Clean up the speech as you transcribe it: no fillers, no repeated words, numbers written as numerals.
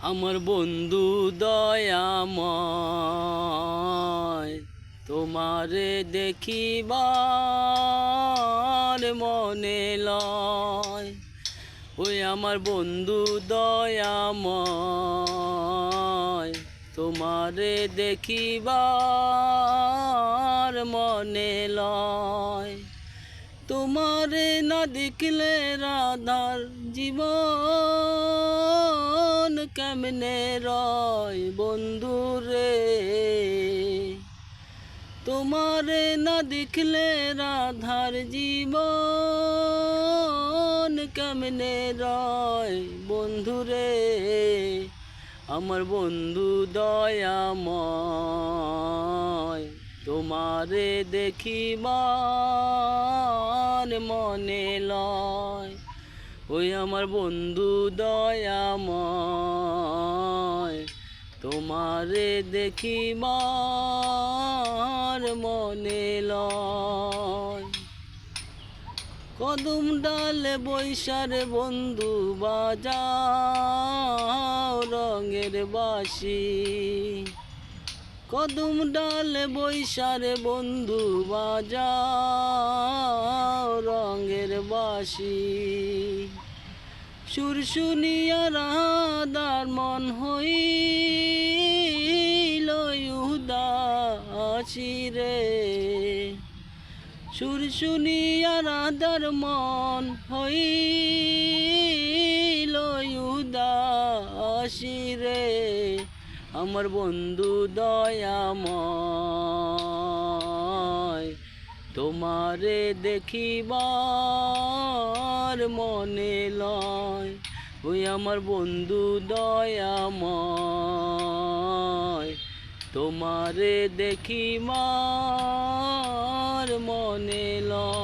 আমার বন্ধু দয়াময়, তোমারে দেখিবার মনে লয়। ওই আমার বন্ধু দয়াময়, তোমারে দেখিবার মনে লয়। তোমারে না দেখলে রাধার জীবন কেমনে রয় বন্ধু রে। তোমারে না দেখলে রাধার জীবন কেমনে রয় বন্ধু রে। আমার বন্ধু দয়াময়, তোমারে দেখিবার মনে লয়। ওই আমার বন্ধু দয়াময়, তোমারে দেখিবার মনে লয়। কদম ডালে বৈশারে বন্ধু বাজাও রঙের বাঁশি। কদম ডালে বৈশারে বন্ধু বাজাও রঙের বাঁশি। সুর শুনিয়া রাধার মন হইল উদাসী রে। সুর শুনিয়া রাধার মন হইল উদাসী রে। আমার বন্ধু দয়াময়, তোমারে দেখিবার মনে লয়। ওই আমার বন্ধু দয়াময়, তোমারে দেখিবার মনে লয়।